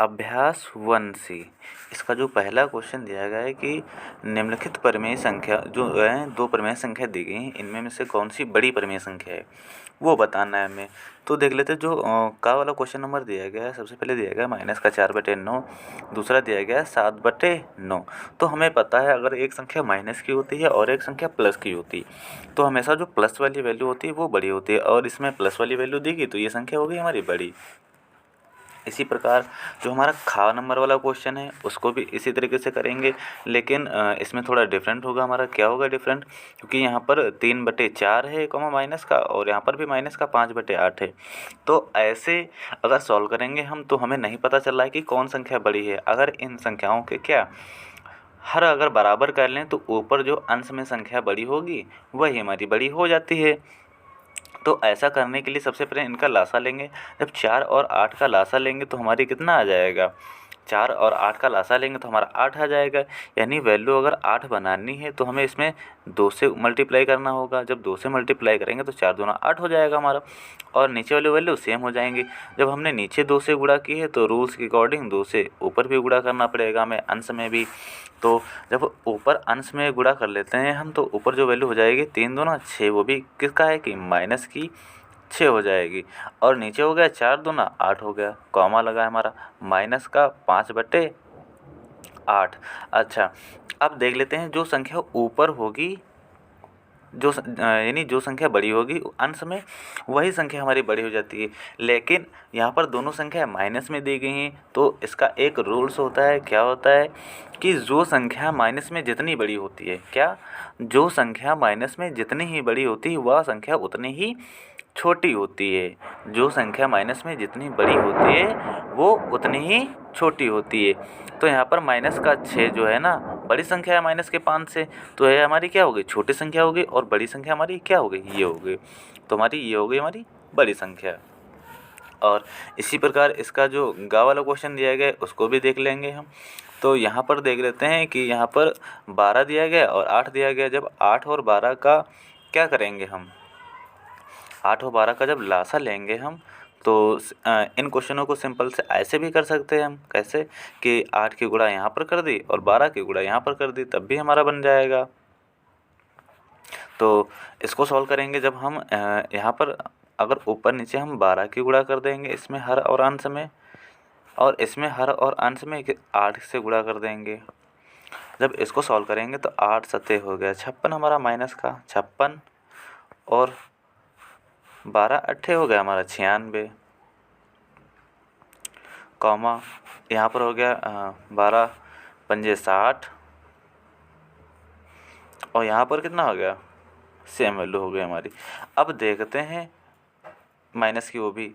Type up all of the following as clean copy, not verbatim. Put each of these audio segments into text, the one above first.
अभ्यास 1C इसका जो पहला क्वेश्चन दिया गया है कि निम्नलिखित परिमेय संख्या जो है दो परिमेय संख्या दी गई हैं, इनमें से कौन सी बड़ी परिमेय संख्या है वो बताना है हमें। तो देख लेते हैं जो का वाला क्वेश्चन नंबर दिया गया है। सबसे पहले दिया गया -4/9, दूसरा दिया गया 7/9। तो हमें पता है अगर एक संख्या माइनस की होती है और एक संख्या प्लस की होती है तो हमेशा जो प्लस वाली वैल्यू होती है वो बड़ी होती है, और इसमें प्लस वाली वैल्यू दी गई तो ये संख्या होगी हमारी बड़ी। इसी प्रकार जो हमारा खा नंबर वाला क्वेश्चन है उसको भी इसी तरीके से करेंगे, लेकिन इसमें थोड़ा डिफरेंट होगा। हमारा क्या होगा डिफरेंट, क्योंकि यहाँ पर 3/4 है कॉमा माइनस का, और यहाँ पर भी माइनस का 5/8 है। तो ऐसे अगर सॉल्व करेंगे हम तो हमें नहीं पता चल रहा है कि कौन संख्या बड़ी है। अगर इन संख्याओं के क्या हर अगर बराबर कर लें तो ऊपर जो अंश में संख्या बड़ी होगी वही हमारी बड़ी हो जाती है। तो ऐसा करने के लिए सबसे पहले इनका लासा लेंगे। जब 4 और 8 का लासा लेंगे तो हमारी कितना आ जाएगा, 4 और 8 का लासा लेंगे तो हमारा 8 आ जाएगा। यानी वैल्यू अगर 8 बनानी है तो हमें इसमें 2 से मल्टीप्लाई करना होगा। जब 2 से मल्टीप्लाई करेंगे तो 4 दूना 8 हो जाएगा हमारा, और नीचे वाली वैल्यू सेम हो जाएंगी। जब हमने नीचे 2 से गुणा की है तो रूल्स के अकॉर्डिंग 2 से ऊपर भी गुणा करना पड़ेगा हमें, अंश में भी। तो जब ऊपर अंश में गुणा कर लेते हैं हम तो ऊपर जो वैल्यू हो जाएगी 3 दूना 6, वो भी किसका है कि माइनस की 6 हो जाएगी। और नीचे हो गया 4 दूना 8 हो गया, कॉमा लगा है हमारा माइनस का 5/8। अच्छा, अब देख लेते हैं जो संख्या ऊपर होगी यानी जो संख्या बड़ी होगी अंश में वही संख्या हमारी बड़ी हो जाती है। लेकिन यहाँ पर दोनों संख्या माइनस में दी गई हैं तो इसका एक रूल्स होता है। क्या होता है कि जो संख्या माइनस में जितनी बड़ी होती है, क्या जो संख्या माइनस में जितनी ही बड़ी होती है वह संख्या उतनी ही छोटी होती है। जो संख्या माइनस में जितनी बड़ी होती है वो उतनी ही छोटी होती है। तो यहाँ पर माइनस का 6 जो है ना बड़ी संख्या है माइनस के 5 से, तो यह हमारी क्या हो गई, छोटी संख्या हो गई, और बड़ी संख्या हमारी क्या हो गई, ये हो गई। तो हमारी ये हो गई हमारी बड़ी संख्या। और इसी प्रकार इसका जो गा वाला क्वेश्चन दिया गया है उसको भी देख लेंगे हम। तो यहाँ पर देख लेते हैं कि यहाँ पर 12 दिया गया और 8 दिया गया। जब 8 और 12 का क्या करेंगे हम, 8 और 12 का जब लासा लेंगे हम तो इन क्वेश्चनों को सिंपल से ऐसे भी कर सकते हैं हम। कैसे कि 8 की गुणा यहाँ पर कर दी और 12 की गुणा यहाँ पर कर दी, तब भी हमारा बन जाएगा। तो इसको सॉल्व करेंगे जब हम यहाँ पर अगर ऊपर नीचे हम 12 की गुणा कर देंगे इसमें हर और अंश में, और इसमें हर और अंश में 8 से गुणा कर देंगे। जब इसको सॉल्व करेंगे तो 8 सत्ते हो गया 56 हमारा माइनस का 56, और 12 अट्ठे हो गया हमारा 96, कॉमा यहाँ पर हो गया 12 पंजे 60, और यहाँ पर कितना हो गया, सेम वैल्यू हो गई हमारी। अब देखते हैं माइनस की वो भी।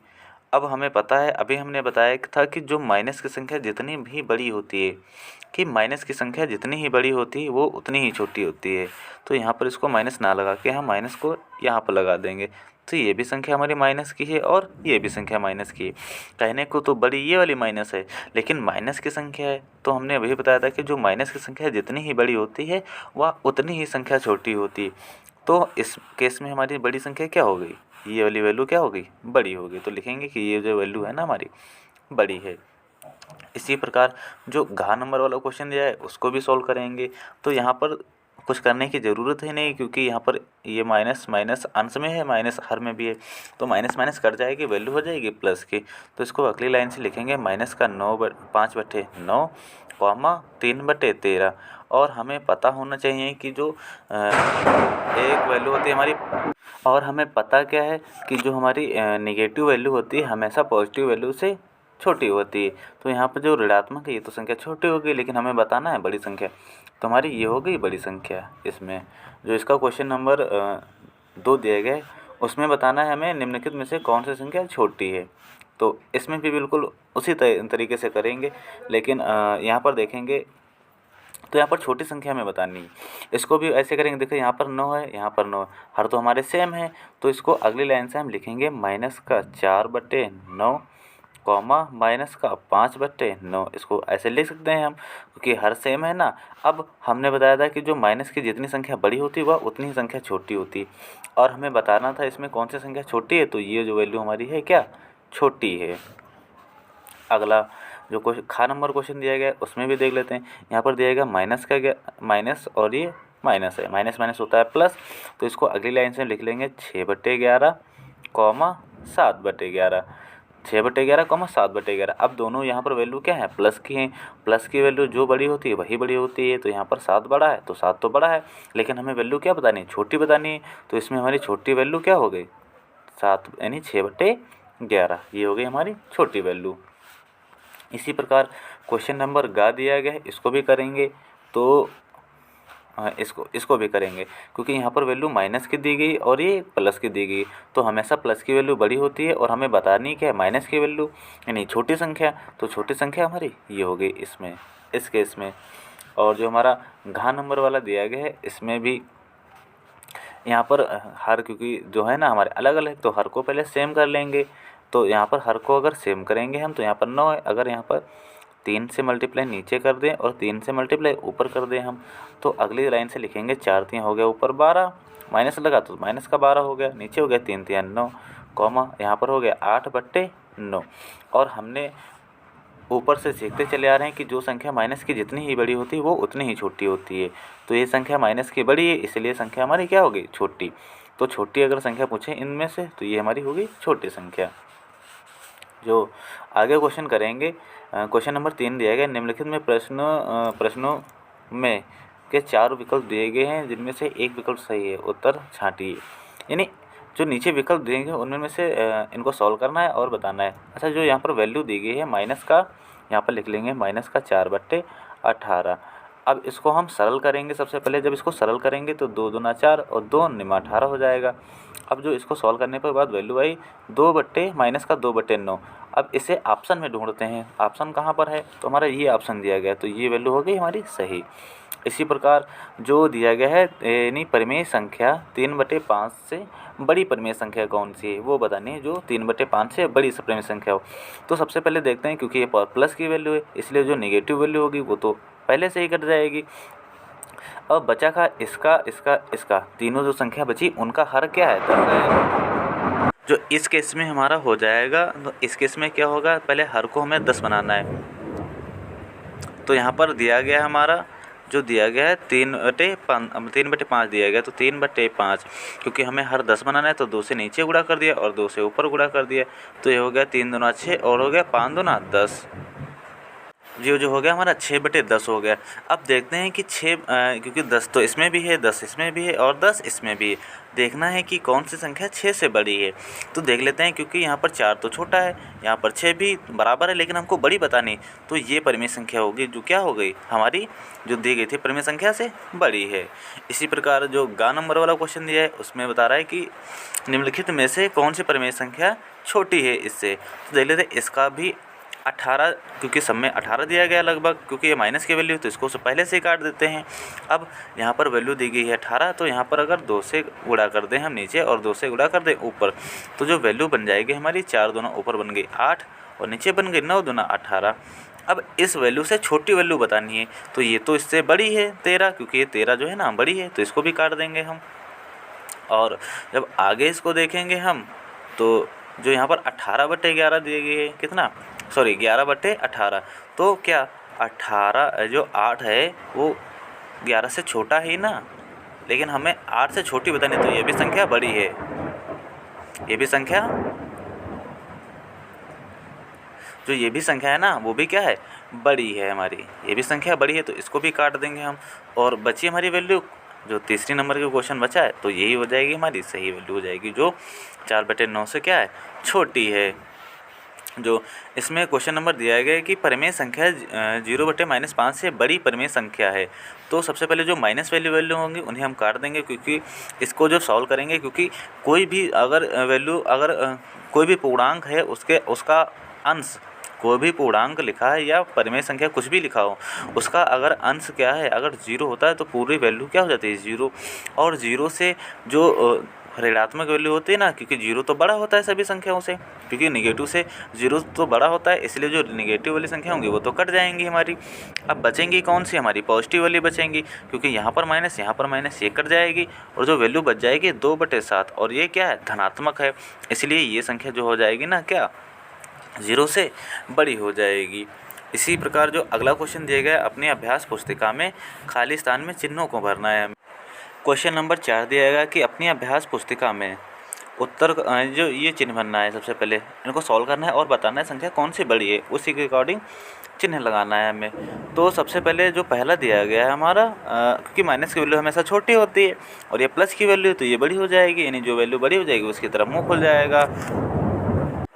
अब हमें पता है, अभी हमने बताया था कि जो माइनस की संख्या जितनी भी बड़ी होती है, कि माइनस की संख्या जितनी ही बड़ी होती है वो उतनी ही छोटी होती है। तो यहाँ पर इसको माइनस ना लगा के हम माइनस को यहाँ पर लगा देंगे। तो ये भी संख्या हमारी माइनस की है और ये भी संख्या माइनस की है। कहने को तो बड़ी ये वाली माइनस है, लेकिन माइनस की संख्या है। तो हमने अभी बताया था कि जो माइनस की संख्या जितनी ही बड़ी होती है वह उतनी ही संख्या छोटी होती है। तो इस केस में हमारी बड़ी संख्या क्या हो गई, ये वाली वैल्यू क्या हो गई, बड़ी हो गई। तो लिखेंगे कि ये जो वैल्यू है ना हमारी बड़ी है। इसी प्रकार जो घा नंबर वाला क्वेश्चन दिया है उसको भी सॉल्व करेंगे। तो यहाँ पर कुछ करने की ज़रूरत ही नहीं, क्योंकि यहाँ पर ये माइनस माइनस अंश में है, माइनस हर में भी है, तो माइनस माइनस कट जाएगी, वैल्यू हो जाएगी प्लस की। तो इसको अगली लाइन से लिखेंगे माइनस का 5/9 कॉमा 3/13। और हमें पता होना चाहिए कि जो एक वैल्यू होती है हमारी, और हमें पता क्या है कि जो हमारी नेगेटिव वैल्यू होती है हमेशा पॉजिटिव वैल्यू से छोटी होती है। तो यहाँ पर जो ऋणात्मक है ये तो संख्या छोटी होगी, लेकिन हमें बताना है बड़ी संख्या, तो हमारी ये हो गई बड़ी संख्या। इसमें जो इसका क्वेश्चन नंबर 2 दिया गया है उसमें बताना है हमें निम्नलिखित में से कौन सी संख्या छोटी है। तो इसमें भी बिल्कुल उसी तरीके से करेंगे, लेकिन यहाँ पर देखेंगे तो यहाँ पर छोटी संख्या में बतानी है। इसको भी ऐसे करेंगे, देखो यहाँ पर 9 है, यहाँ पर 9 है, हर तो हमारे सेम है। तो इसको अगली लाइन से हम लिखेंगे माइनस का 4/9 कॉमा माइनस का 5/9। इसको ऐसे लिख सकते हैं हम, क्योंकि हर सेम है ना। अब हमने बताया था कि जो माइनस की जितनी संख्या बड़ी होती है वह उतनी ही संख्या छोटी होती है, और हमें बताना था इसमें कौन सी संख्या छोटी है। तो ये जो वैल्यू हमारी है क्या, छोटी है। अगला जो खा नंबर क्वेश्चन दिया गया है उसमें भी देख लेते हैं। यहाँ पर दिया गया माइनस का, माइनस और ये माइनस है, माइनस माइनस होता है प्लस, तो इसको अगली लाइन से लिख लेंगे 6/11 कॉमा 7/11, 6/11 कॉमा 7/11। अब दोनों यहाँ पर वैल्यू क्या है, प्लस की हैं, प्लस की वैल्यू जो बड़ी होती है वही बड़ी होती है। तो यहाँ पर 7 बड़ा है तो 7 तो बड़ा है, लेकिन हमें वैल्यू क्या बतानी है, छोटी बतानी है। तो इसमें हमारी छोटी वैल्यू क्या हो गई, 7 यानी 6/11, ये हो गई हमारी छोटी वैल्यू। इसी प्रकार क्वेश्चन नंबर गा दिया गया है, इसको भी करेंगे। तो इसको भी करेंगे, क्योंकि यहाँ पर वैल्यू माइनस की दी गई और ये प्लस की दी गई, तो हमेशा प्लस की वैल्यू बड़ी होती है और हमें बतानी क्या है, माइनस की वैल्यू यानी छोटी संख्या। तो छोटी संख्या हमारी ये हो गई इसमें, इस केस में। और जो हमारा घा नंबर वाला दिया गया है इसमें भी यहाँ पर हर, क्योंकि जो है ना हमारे अलग अलग, तो हर को पहले सेम कर लेंगे। तो यहाँ पर हर को अगर सेम करेंगे हम तो यहाँ पर 9 है। अगर यहाँ पर 3 से मल्टीप्लाई नीचे कर दें और 3 से मल्टीप्लाई ऊपर कर दें हम, तो अगली लाइन से लिखेंगे 4 3 हो गया ऊपर 12, माइनस लगा तो माइनस का 12 हो गया, नीचे हो गया 3 3 9, कॉमा यहाँ पर हो गया 8/9। और हमने ऊपर से सीखते चले आ रहे हैं कि जो संख्या माइनस की जितनी ही बड़ी होती है वो उतनी ही छोटी होती है। तो ये संख्या माइनस की बड़ी है, इसलिए संख्या हमारी क्या होगी, छोटी। तो छोटी अगर संख्या पूछे इनमें से तो ये हमारी होगी छोटी संख्या। जो आगे क्वेश्चन करेंगे, क्वेश्चन नंबर 3 दिया गया, निम्नलिखित में प्रश्नों में के 4 विकल्प दिए गए हैं जिनमें से एक विकल्प सही है, उत्तर छांटिए। यानी जो नीचे विकल्प देंगे उनमें से इनको सॉल्व करना है और बताना है। अच्छा, जो यहाँ पर वैल्यू दी गई है माइनस का, यहाँ पर लिख लेंगे माइनस का 4/18। अब इसको हम सरल करेंगे। सबसे पहले जब इसको सरल करेंगे तो 2 दूना 4 और 2 निमा 18 हो जाएगा। अब जो इसको सॉल्व करने पर बाद वैल्यू आई 2/9। अब इसे ऑप्शन में ढूंढते हैं, ऑप्शन कहाँ पर है, तो हमारा ये ऑप्शन दिया गया है, तो ये वैल्यू हो गई हमारी सही। इसी प्रकार जो दिया गया है यानी परिमेय संख्या 3/5 से बड़ी परिमेय संख्या कौन सी है वो बतानी है, जो 3/5 से बड़ी परिमेय संख्या हो। तो सबसे पहले देखते हैं, क्योंकि ये प्लस की वैल्यू है इसलिए जो नेगेटिव वैल्यू होगी वो तो पहले से ही कट जाएगी। अब बचा का इसका, इसका तीनों जो संख्या बची उनका हर क्या है, 10 है। जो इस केस में हमारा हो जाएगा, तो इस केस में क्या होगा, पहले हर को हमें 10 बनाना है। तो यहाँ पर दिया गया हमारा, जो दिया गया है 3/5 दिया गया, तो 3/5, क्योंकि हमें हर 10 बनाना है तो 2 से नीचे गुणा कर दिया और 2 से ऊपर गुणा कर दिया, तो ये हो गया 3 दूना 6 और हो गया 5 दूना 10। जो हो गया हमारा 6/10 हो गया। अब देखते हैं कि 6 क्योंकि 10 तो इसमें भी है, 10 इसमें भी है और 10 इसमें भी है, देखना है कि कौन सी संख्या 6 से बड़ी है। तो देख लेते हैं, क्योंकि यहाँ पर 4 तो छोटा है, यहाँ पर 6 भी बराबर है, लेकिन हमको बड़ी बतानी, तो ये परिमेय संख्या होगी जो क्या हो गई हमारी, जो दी गई थी परिमेय संख्या से बड़ी है। इसी प्रकार जो गा नंबर वाला क्वेश्चन दिया है उसमें बता रहा है कि निम्नलिखित में से कौन सी परिमेय संख्या छोटी है इससे। तो देख लेते हैं, इसका भी 18, क्योंकि सब में 18 दिया गया लगभग, क्योंकि ये माइनस की वैल्यू तो इसको पहले से ही काट देते हैं। अब यहाँ पर वैल्यू दी गई है 18, तो यहाँ पर अगर 2 से गुणा कर दें हम नीचे और 2 से गुणा कर दें ऊपर, तो जो वैल्यू बन जाएगी हमारी 4 दूना ऊपर बन गई 8 और नीचे बन गई 9 दूना 18। अब इस वैल्यू से छोटी वैल्यू बतानी है, तो ये तो इससे बड़ी है 13, क्योंकि ये 13 जो है ना बड़ी है, तो इसको भी काट देंगे हम। और जब आगे इसको देखेंगे हम, तो जो यहाँ पर 18/11 दिए गई है, कितना, सॉरी 11/18, तो क्या 18 जो 8 है वो 11 से छोटा है ना, लेकिन हमें 8 से छोटी बतानी, तो ये भी संख्या बड़ी है, ये भी संख्या, जो ये भी संख्या है ना वो भी क्या है, बड़ी है हमारी, ये भी संख्या बड़ी है, तो इसको भी काट देंगे हम। और बची हमारी वैल्यू, जो तीसरी नंबर के क्वेश्चन बचा है, तो यही हो जाएगी हमारी सही वैल्यू हो जाएगी, जो 4/9 से क्या है, छोटी है। जो इसमें क्वेश्चन नंबर दिया गया है कि परिमेय संख्या 0/-5 से बड़ी परिमेय संख्या है। तो सबसे पहले जो माइनस वैल्यू होंगी उन्हें हम काट देंगे, क्योंकि इसको जो सॉल्व करेंगे, क्योंकि कोई भी अगर वैल्यू, अगर कोई भी पूर्णांक है उसका अंश, कोई भी पूर्णांक लिखा है या परिमेय संख्या कुछ भी लिखा हो, उसका अगर अंश क्या है, अगर 0 होता है तो पूरी वैल्यू क्या हो जाती है, 0। और 0 से जो ऋणात्मक वैल्यू होती है ना, क्योंकि 0 तो बड़ा होता है सभी संख्याओं से, क्योंकि नेगेटिव से 0 तो बड़ा होता है, इसलिए जो नेगेटिव वाली संख्या होंगी वो तो कट जाएंगी हमारी। अब बचेंगी कौन सी, हमारी पॉजिटिव वाली बचेंगी, क्योंकि यहाँ पर माइनस, यहाँ पर माइनस, ये कट जाएगी, और जो वैल्यू बच जाएगी 2/7, और ये क्या है, धनात्मक है, इसलिए ये संख्या जो हो जाएगी ना क्या, 0 से बड़ी हो जाएगी। इसी प्रकार जो अगला क्वेश्चन दिया गया है, अपनी अभ्यास पुस्तिका में खाली स्थान में चिन्हों को भरना है। क्वेश्चन नंबर 4 दिया गया कि अपनी अभ्यास पुस्तिका में उत्तर जो ये चिन्ह भरना है, सबसे पहले इनको सॉल्व करना है और बताना है संख्या कौन सी बड़ी है, उसी के अकॉर्डिंग चिन्ह लगाना है हमें। तो सबसे पहले जो पहला दिया गया है हमारा, क्योंकि माइनस की वैल्यू हमेशा छोटी होती है और ये प्लस की वैल्यू तो ये बड़ी हो जाएगी, यानी जो वैल्यू बड़ी हो जाएगी उसकी तरफ मुँह खुल जाएगा।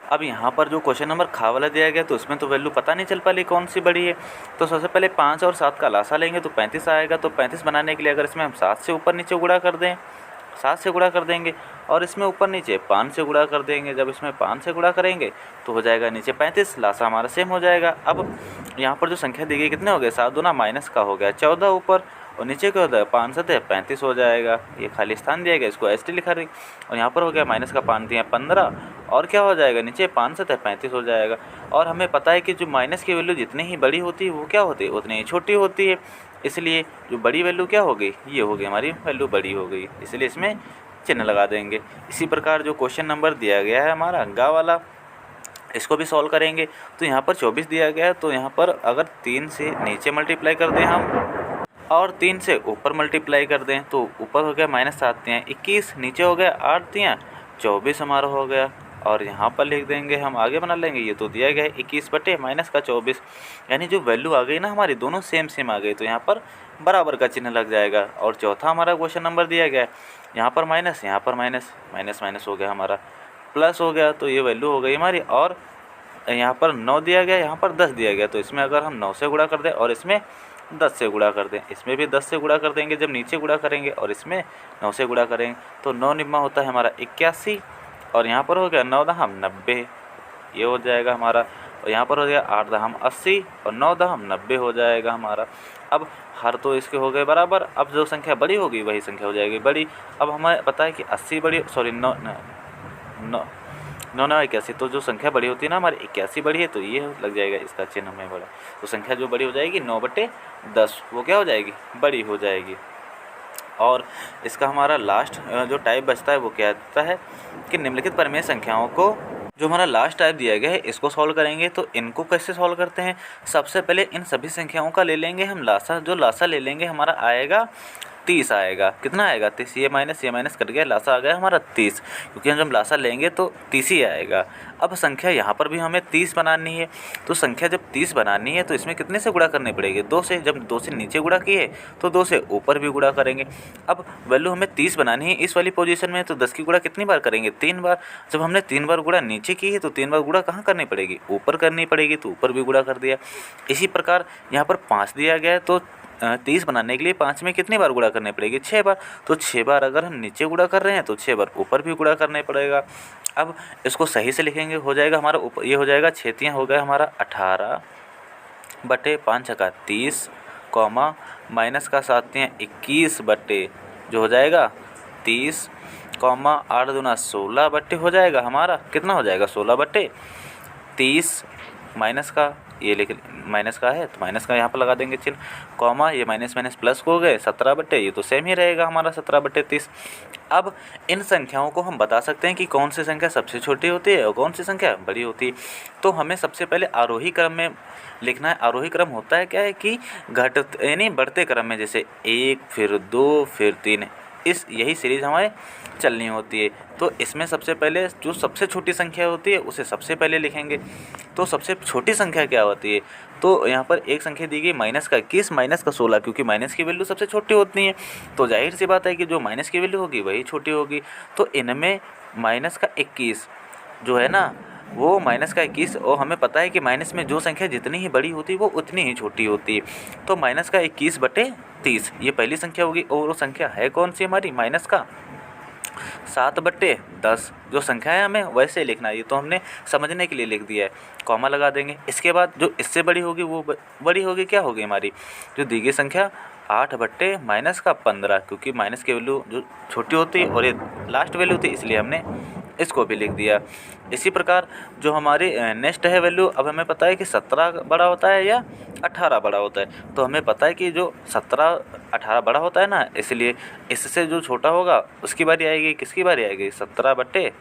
अब यहाँ पर जो क्वेश्चन नंबर खा वाला दिया गया तो उसमें तो वैल्यू पता नहीं चल पा रही कौन सी बड़ी है। तो सबसे पहले 5 और 7 का लासा लेंगे तो 35 आएगा। तो 35 बनाने के लिए अगर इसमें हम 7 से ऊपर नीचे गुणा कर दें, 7 से गुणा कर देंगे और इसमें ऊपर नीचे 5 से गुणा कर देंगे। जब इसमें 5 से गुणा करेंगे तो हो जाएगा नीचे 35, लासा हमारा सेम हो जाएगा। अब यहाँ पर जो संख्या दी गई कितने हो गए, 7 दूना माइनस का हो गया 14 ऊपर और नीचे क्या होता है 5 7 35 हो जाएगा। ये खाली स्थान दिया गया, इसको एस टी लिखा रही और यहाँ पर हो गया माइनस का 5 दिया 15 और क्या हो जाएगा नीचे 5 7 35 हो जाएगा। और हमें पता है कि जो माइनस की वैल्यू जितनी ही बड़ी होती है वो क्या होती है उतनी ही छोटी होती है, इसलिए जो बड़ी वैल्यू क्या हो गई, ये हो गई हमारी वैल्यू बड़ी हो गई, इसलिए इसमें चिन्ह लगा देंगे। इसी प्रकार जो क्वेश्चन नंबर दिया गया है हमारा गा वाला, इसको भी सॉल्व करेंगे। तो यहाँ पर 24 दिया गया है, तो यहाँ पर अगर 3 से नीचे मल्टीप्लाई कर दें हम और 3 से ऊपर मल्टीप्लाई कर दें तो ऊपर हो गया -7 तियाँ 21, नीचे हो गया 8 तियाँ 24 हमारा हो गया। और यहाँ पर लिख देंगे हम, आगे बना लेंगे, ये तो दिया गया है 21 बटे माइनस का 24, यानी जो वैल्यू आ गई ना हमारी दोनों सेम सेम आ गई, तो यहाँ पर बराबर का चिन्ह लग जाएगा। और चौथा हमारा क्वेश्चन नंबर दिया गया है, यहाँ पर माइनस, यहाँ पर माइनस, माइनस माइनस हो गया हमारा प्लस हो गया, तो ये वैल्यू हो गई हमारी। और यहाँ पर 9 दिया गया, यहाँ पर 10 दिया गया, तो इसमें अगर हम 9 से गुणा कर दें और इसमें 10 से गुणा कर दें, इसमें भी 10 से गुणा कर देंगे जब नीचे गुणा करेंगे और इसमें 9 से गुणा करेंगे, तो 9 निम्मा होता है हमारा 81 और यहाँ पर हो गया 9 दहम 90, ये हो जाएगा हमारा। और यहाँ पर हो गया 8 दहम 80 और 9 दहम 90 हो जाएगा हमारा। अब हर तो इसके हो गए बराबर, अब जो संख्या बड़ी होगी वही संख्या हो जाएगी बड़ी। अब हमें पता है कि 80 बड़ी, सॉरी 9 81, तो जो संख्या बड़ी होती है ना हमारी 81 बड़ी है, तो ये लग जाएगा इसका चिन्ह हमें बड़ा। तो संख्या जो बड़ी हो जाएगी 9/10 वो क्या हो जाएगी, बड़ी हो जाएगी। और इसका हमारा लास्ट जो टाइप बचता है वो क्या कहता है कि निम्नलिखित परिमेय संख्याओं को, जो हमारा लास्ट टाइप दिया गया है इसको सॉल्व करेंगे। तो इनको कैसे सॉल्व करते हैं, सबसे पहले इन सभी संख्याओं का ले लेंगे हम लासा, जो लासा ले लेंगे हमारा आएगा 30 आएगा। कितना आएगा 30, ये माइनस कट गया, लासा आ गया हमारा 30, क्योंकि हम जब लासा लेंगे तो 30 ही आएगा। अब संख्या यहाँ पर भी हमें 30 बनानी है, तो संख्या जब 30 बनानी है तो इसमें कितने से गुणा करने पड़ेगी, 2 से। जब 2 से नीचे गुणा किए तो 2 से ऊपर भी गुणा करेंगे। अब वैल्यू हमें 30 बनानी है इस वाली पोजीशन में, तो 10 की गुणा कितनी बार करेंगे, 3 बार। जब हमने 3 बार गुणा नीचे की है तो 3 बार गुणा कहाँ करनी पड़ेगी, ऊपर करनी पड़ेगी, तो ऊपर भी गुणा कर दिया। इसी प्रकार यहाँ पर 5 दिया गया है, तो 30 बनाने के लिए 5 में कितनी बार गुणा करने पड़ेगी, 6 बार। तो 6 बार अगर हम नीचे गुणा कर रहे हैं तो 6 बार ऊपर भी गुणा करने पड़ेगा। अब इसको सही से लिखेंगे, हो जाएगा हमारा ऊपर, ये हो जाएगा 6 तियाँ हो गया हमारा 18 बटे 5 छक्का 30 कॉमा माइनस का 7 तियाँ 21 बटे जो हो जाएगा 30 कॉमा 8 दूना 16 बटे हो जाएगा हमारा, कितना हो जाएगा 16 बटे 30 माइनस का, ये लेकिन माइनस का है तो माइनस का यहाँ पर लगा देंगे चिन्ह, कॉमा ये माइनस माइनस प्लस हो गए 17 बटे, ये तो सेम ही रहेगा हमारा 17 बटे 30। अब इन संख्याओं को हम बता सकते हैं कि कौन सी संख्या सबसे छोटी होती है और कौन सी संख्या बड़ी होती है। तो हमें सबसे पहले आरोही क्रम में लिखना है। आरोही क्रम होता है क्या है कि यानी बढ़ते क्रम में, जैसे 1 फिर 2 फिर 3, यही सीरीज हमारे चलनी होती है। तो इसमें सबसे पहले जो सबसे छोटी संख्या होती है उसे सबसे पहले लिखेंगे। तो सबसे छोटी संख्या क्या होती है, तो यहाँ पर एक संख्या दी गई माइनस का 21 माइनस का 16, क्योंकि माइनस की वैल्यू सबसे छोटी होती है, तो जाहिर सी बात है कि जो माइनस की वैल्यू होगी वही छोटी होगी। तो इनमें माइनस का 21 जो है ना वो माइनस का 21, और हमें पता है कि माइनस में जो संख्या जितनी ही बड़ी होती है वो उतनी ही छोटी होती है। तो माइनस का 21 बटे 30 ये पहली संख्या होगी, और वो संख्या है कौन सी हमारी, माइनस का 7 बटे 10। जो संख्या है हमें वैसे लिखना है, ये तो हमने समझने के लिए लिख दिया है, कॉमा लगा देंगे। इसके बाद जो इससे बड़ी होगी वो बड़ी होगी, क्या होगी हमारी जो दी गई संख्या 8 बट्टे माइनस का 15, क्योंकि माइनस की वैल्यू जो छोटी होती है और ये लास्ट वैल्यू थी इसलिए हमने इसको भी लिख दिया। इसी प्रकार जो हमारी नेक्स्ट है वैल्यू, अब हमें पता है कि 17 बड़ा होता है या 18 बड़ा होता है, तो हमें पता है कि जो 17 18 बड़ा होता है ना, इसलिए इससे जो छोटा होगा उसकी बारी आएगी, किसकी बारी आएगी 17 बट्टे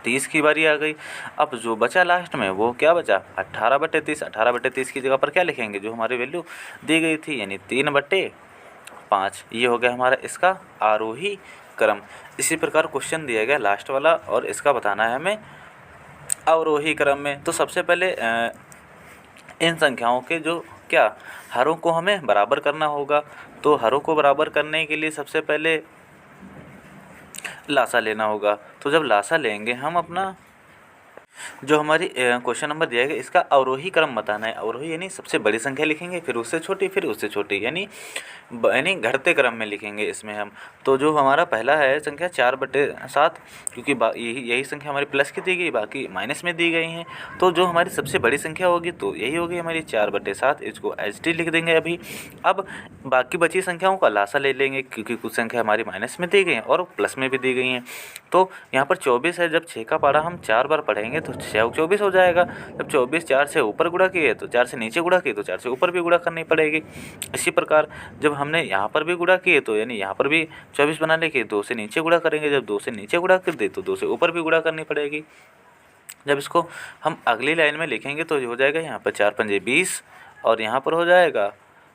30 की बारी आ गई। अब जो बचा लास्ट में वो क्या बचा, 18/30। 18/30 की जगह पर क्या लिखेंगे, जो हमारी वैल्यू दी गई थी, यानी 3/5। ये हो गया हमारा इसका आरोही क्रम। इसी प्रकार क्वेश्चन दिया गया लास्ट वाला, और इसका बताना है हमें अवरोही क्रम में। तो सबसे पहले इन संख्याओं के जो क्या हरों को हमें बराबर करना होगा। तो हरों को बराबर करने के लिए सबसे पहले लासा लेना होगा। तो जब लासा लेंगे हम अपना, जो हमारी क्वेश्चन नंबर दिया गया इसका अवरोही क्रम बताना है। अवरोही यानी सबसे बड़ी संख्या लिखेंगे, फिर उससे छोटी, फिर उससे छोटी, यानी घटते क्रम में लिखेंगे इसमें हम। तो जो हमारा पहला है संख्या 4/7, क्योंकि यही संख्या हमारी प्लस की दी गई, बाकी माइनस में दी गई हैं। तो जो हमारी सबसे बड़ी संख्या होगी तो यही होगी हमारी 4/7। इसको HT लिख देंगे अभी। अब बाकी बची संख्याओं का लासा ले लेंगे, क्योंकि कुछ संख्या हमारी माइनस में दी गई हैं और प्लस में भी दी गई हैं। तो यहाँ पर 24 है, जब 6 का पारा हम 4 बार पढ़ेंगे तो 6 24 हो जाएगा। जब 24 4 से ऊपर गुणा किए तो 4 से नीचे गुणा किए तो 4 से ऊपर भी गुणा करनी पड़ेगी। इसी प्रकार जब हमने यहाँ पर भी गुणा किए तो यानी यहाँ पर भी 24 बनाने के 2 से नीचे गुणा करेंगे। जब 2 से नीचे गुणा कर दे तो 2 से ऊपर भी गुणा करनी पड़ेगी। जब इसको हम अगली लाइन में लिखेंगे तो हो जाएगा यहाँ पर 4 पंजे 20, और यहाँ पर हो जाएगा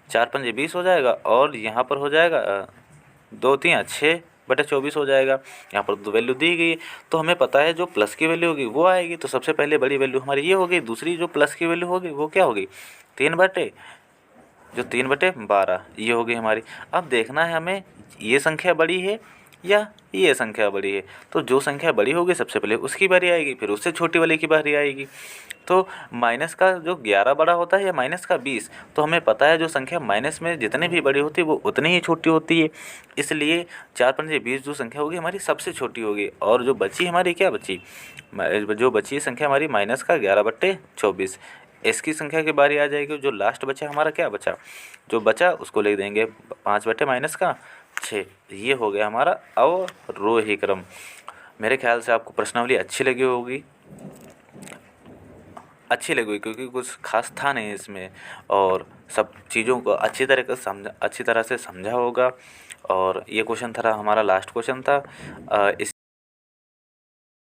4 पंजे 20 हो जाएगा, और यहाँ पर हो जाएगा 2 3 6/24 हो जाएगा। यहाँ पर तो वैल्यू दी गई, तो हमें पता है जो प्लस की वैल्यू होगी वो आएगी। तो सबसे पहले बड़ी वैल्यू हमारी ये होगी। दूसरी जो प्लस की वैल्यू होगी वो क्या होगी, 3/12 ये होगी हमारी। अब देखना है हमें ये संख्या बड़ी है या ये संख्या बड़ी है। तो जो संख्या बड़ी होगी सबसे पहले उसकी बारी आएगी, फिर उससे छोटी वाले की बारी आएगी। तो माइनस का जो 11 बड़ा होता है या माइनस का 20, तो हमें पता है जो संख्या माइनस में जितनी भी बड़ी होती है वो उतनी ही छोटी होती है। इसलिए 4 पंजे 20 जो संख्या होगी हमारी सबसे छोटी होगी। और जो बची हमारी क्या बची, जो बची संख्या हमारी माइनस का 11/24, इसकी संख्या की बारी आ जाएगी। जो लास्ट बचा हमारा क्या बचा, जो बचा उसको लिख देंगे 5/-6। ये हो गया हमारा अवरोही क्रम। मेरे ख्याल से आपको प्रश्नावली अच्छी लगी होगी, क्योंकि कुछ खास था नहीं इसमें, और सब चीज़ों को अच्छी तरह से समझा होगा। और ये क्वेश्चन था हमारा लास्ट क्वेश्चन था। इस